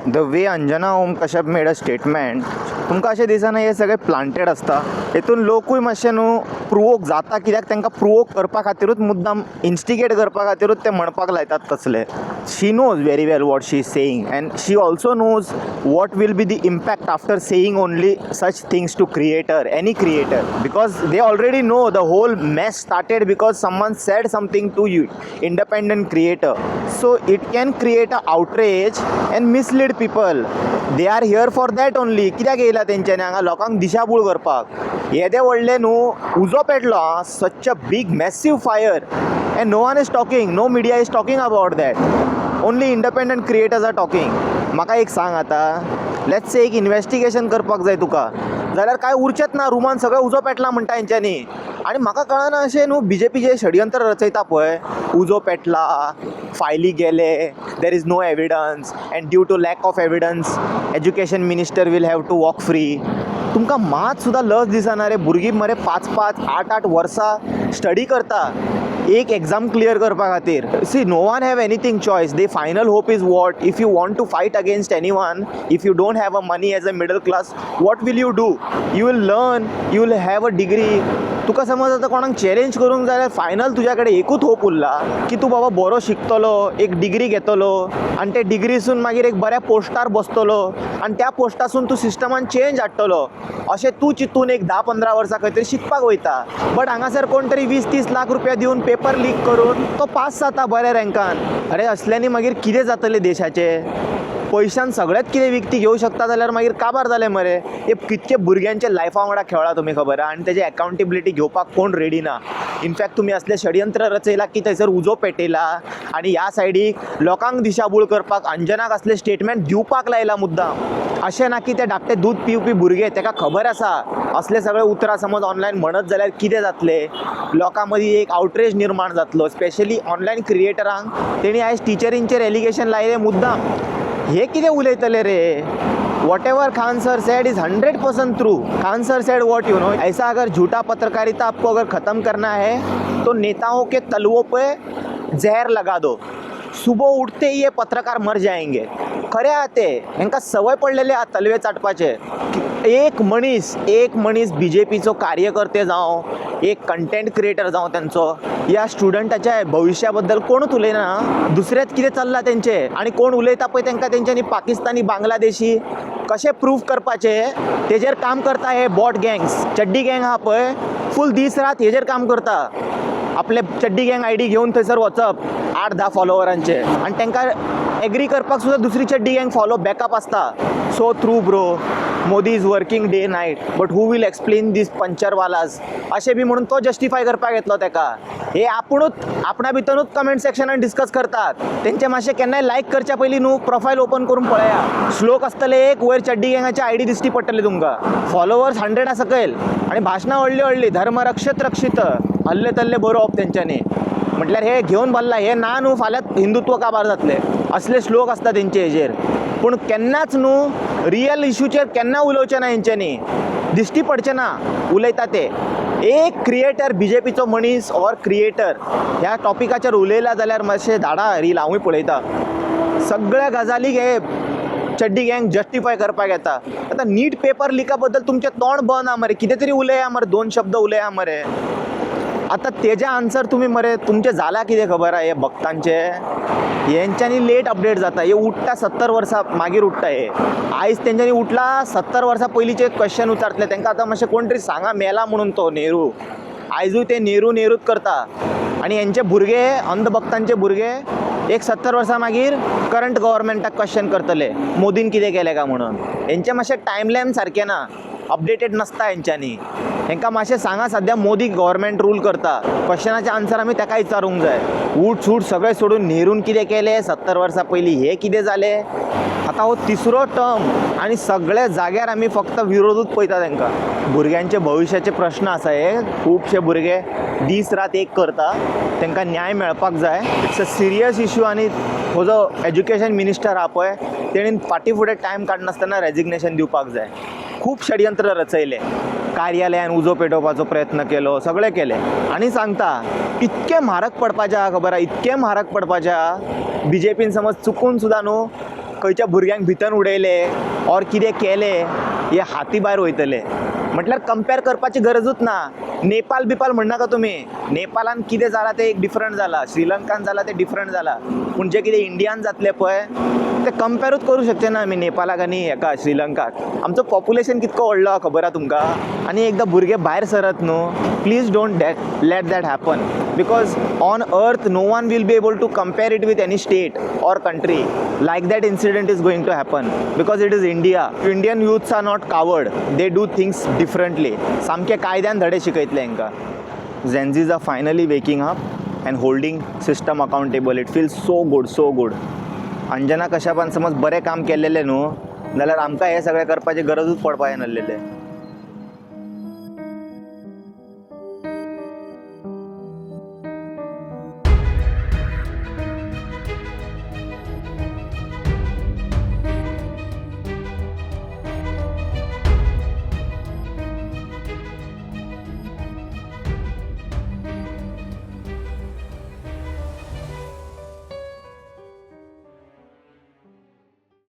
The way Anjana Om Kashyap made a statement तुमकां अशें दिसना हे सगळे प्लांटेड आसता. हेतून लोकूय मातशे न्हू प्रुवोक जाता कित्याक तांकां प्रुवोक करपा खातीरूच मुद्दाम इन्स्टिगेट करपा खातीरूच ते म्हणपाक लायतात तसले. She knows very well what she is saying and she also knows what will be the impact after saying only such things to creator, any creator, because they already know the whole mess started because someone said something to you, independent creator. So it can create a outrage and mislead people. They are here for that only. कित्याक येयला तेंच्यांनी हांगा लोकांक दिशाभूल करपाक. येदे व्हडले न्हू उजो पेटलो such a big massive fire and no one is talking, no media is talking about that. Only independent creators are talking. म्हाका एक सांग आतां, लेट्स से एक इन्वेस्टिगेशन करपाक जाय तुका, जाल्यार काय उरचेत ना रुमान सगळें उजो पेटला म्हणटा हेंच्यांनी. आनी म्हाका कळना अशें न्हू BJP जे षडयंत्र रचयता पळय, उजो पेटला, फायली गेले, there is no evidence and due to lack of evidence education minister will have to walk free. तुमकां मात सुद्दां लज दिसना रे? भुरगीं मरे 5-5, 8-8 वर्सां स्टडी करता एक एग्जाम क्लियर करपा खातीर. See, no one have anything choice. The final hope is what? If you want to fight against anyone, if you don't have a money as a middle class, what will you do? You will learn, you will have a degree. तुका समज आतां कोणाक challenge करूंक जाय जाल्यार final तुज्या कडेन एकूच होप उरला की तूं बाबा बरो शिकतलो, एक डिग्री घेतलो आनी ते डिग्रीसून मागीर एक बऱ्या पोस्टार बसतलो आनी त्या पोस्टासून तूं सिस्टमान चेंज हाडटलो. अशें तूं चिंतून एक 10-15 वर्सां खंय तरी शिकपाक वयता. बट हांगासर कोण तरी 20-30 लाख रुपया दिवन पेपर लीक करून तो पास जाता बऱ्या रँकान. अरे असल्यांनी मागीर कितें जातलें देशाचें? पयशान सगळेंच कितें विकती घेवं शकता जाल्यार मागीर काबार जालें मरे. हे कितके भुरग्यांचे लायफा वांगडा खेळ्ळा तुमी खबर आहा, आनी तेजी अकावंटेबिलिटी घेवपाक कोण रेडी ना. इनफॅक्ट तुमी असले षडयंत्र रचयला की थंयसर उजो पेटयला आनी ह्या सायडीक लोकांक दिशाभूल करपाक अंजनाक असले स्टेटमेंट दिवपाक लायला मुद्दाम. अशें ना की ते धाकटे दूध पिवपी भुरगे ताका खबर आसा असले सगळे उतरां समज ऑनलायन म्हणत जाल्यार कितें जातलें. लोकां मदीं एक आउटरेज निर्माण जातलो, स्पेशली ऑनलायन क्रिएटरांक. तेणी आयज टिचरींचेर एलिगेशन लायलें मुद्दाम. हे कितें उलयतले रे? Whatever Khan sir said is 100% true. Khan sir said what you know, ऐसा अगर झूठा पत्रकारिता आपको अगर ख़त्म करना है तो नेताओं के तलवों पे जहर लगा दो, सुबह उठते ही ये पत्रकार मर जाएंगे. खरे आहा ते, हांकां संवय पडलेले आहा तलवे चाटपाचे. एक मनीस BJPचो कार्यकर्ते जावं, एक कंटेंट क्रिएटर जावं त्यांचो, ह्या स्टुडंटाच्या भविश्या बद्दल कोणूच उलयना. दुसरेंच कितें चल्लां तेंचें, आनी कोण उलयता पळय तांकां तेंच्यांनी पाकिस्तानी, बांगलादेशी कशें प्रूव करपाचें तेजेर काम करता हे बॉट गँग्स. चड्डी गँग आहा पळय, फूल दीस रात हेजेर काम करता. आपले चड्डी गँग ID घेवन थंयसर वचप 8-10 फॉलोवरांचे, आनी तांकां एग्री करपाक सुद्दां दुसरी चड्डी गँग फॉलो बॅकअप आसता. So through bro, Modi is working day night, but who will explain this पंचरवालाज अशें बी म्हणून तो जस्टिफाय करपाक येतलो तेका. हे आपुणूच आपणा भितरूच कमेंट सेक्शनान डिस्कस करतात. तेंचे मातशें केन्नाय लायक करच्या पयलीं न्हू प्रोफायल ओपन करून पळया. श्लोक आसतले एक, वयर चड्डी गँगाचे ID दिश्टी पडटले तुमकां. फॉलोवर्स 100 सकयल आनी भाशणां व्हडली धर्म रक्षित हल्ले तल्ले बरोवप तेंच्यांनी. म्हटल्यार हे घेवन भल्ला, हे ना न्हू फाल्यां हिंदुत्व काबार जातले. असले श्लोक आसता तेंचे हेजेर. पूण केन्नाच न्हू रियल इश्यूचेर केन्ना उलोवचें ना हेंच्यांनी. दिश्टी पडचें ना उलयता ते. एक क्रिएटर, BJPचो मनीस ऑर क्रिएटर ह्या टॉपिकाचेर उलयला जाल्यार मातशें धाडा रील, हांवूय पळयता. सगळ्या गजालीक हे चड्डी गँग जस्टिफाय करपाक येता. आतां नीट पेपर लिका बद्दल तुमचें तोंड बंद आहा मरे, कितें तरी उलया मरे, 2 शब्द उलया मरे. आतां तेजे आन्सर तुमी मरे तुमचें जालां कितें खबर आहा? हे भक्तांचे हेंच्यांनी लेट अपडेट जाता. हे उठटा 70 वर्सां मागीर उठटा. हे आयज तेंच्यांनी उठला 70 वर्सां पयलींचे क्वेश्चन विचारतले तेंकां. आतां मातशें कोण तरी सांगा मेला म्हणून तो नेहरू. आयजूय ते नेहरूच करता. आनी हेंचे भुरगे, अंधभक्तांचे भुरगे एक 70 वर्सां मागीर करंट गव्हर्मेंटाक क्वेश्चन करतले मोदीन कितें केलें काय म्हणून. हेंचें मातशें टायमलायन सारकें ना, अपडेटेड नसता हेंच्यांनी. हेंकां मातशें सांगा सद्या मोदी गव्हर्मेंट रूल करता, क्वेश्चनाचे आन्सर आमी ताका विचारूंक जाय. उठ सूट सगळें सोडून नेरून कितें केलें 70 वर्सां पयलीं, हे कितें जालें. आतां हो 3रो टर्म आनी सगळे जाग्यार आमी फक्त विरोधूच पळयता तेंकां. भुरग्यांचे भविश्याचे प्रश्न आसा हे. खुबशे भुरगे दीस रात एक करता, तांकां न्याय मेळपाक जाय. It's a serious issue. आनी हो जो एज्युकेशन मिनिस्टर आहा पळय तेणीन फाटीं फुडें टायम काडनासतना रेजिग्नेशन दिवपाक जाय. खूब षडयंत्र रचयले, कार्यालयान उजो पेटोवपाचो प्रयत्न केलो, सगळें केलें. आनी सांगता इतकें म्हारग पडपाचें आहा खबर आहा, इतकें म्हारग पडपाचें आहा. BJPन समज चुकून सुद्दां न्हू खंयच्या भुरग्यांक भितर उडयले ऑर कितें केलें हे हाती भायर वयतले. म्हटल्यार कंपेर करपाची गरजूच ना. नेपाल बिपाल म्हणनाका तुमी. नेपालान कितें जालां तें एक डिफरंट जालां, श्रीलंकान जालां तें डिफरंट जालां, पूण जें कितें इंडियान जातलें पळय तें कंपेरूच करूं शकचे ना आमी नेपालाक आनी हेका श्रीलंकाक. आमचो पॉप्युलेशन कितको व्हडलो आहा खबर आहा तुमकां. आनी एकदां भुरगे भायर सरत न्हू, please don't let that happen, because on earth no one will be able to compare it with any state or country. Like that incident is going to happen because it is India. Indian youths are not coward, they do things differently. सामके कायद्यान धडे शिकयतले हांकां. Gen Zs are finally waking up and holding system accountable. It feels so good, so good. Anjana कश्यपान समज बरें काम केलेलें न्हू जाल्यार आमकां हें सगळें करपाची गरजूच पडपाचें नासलेलें.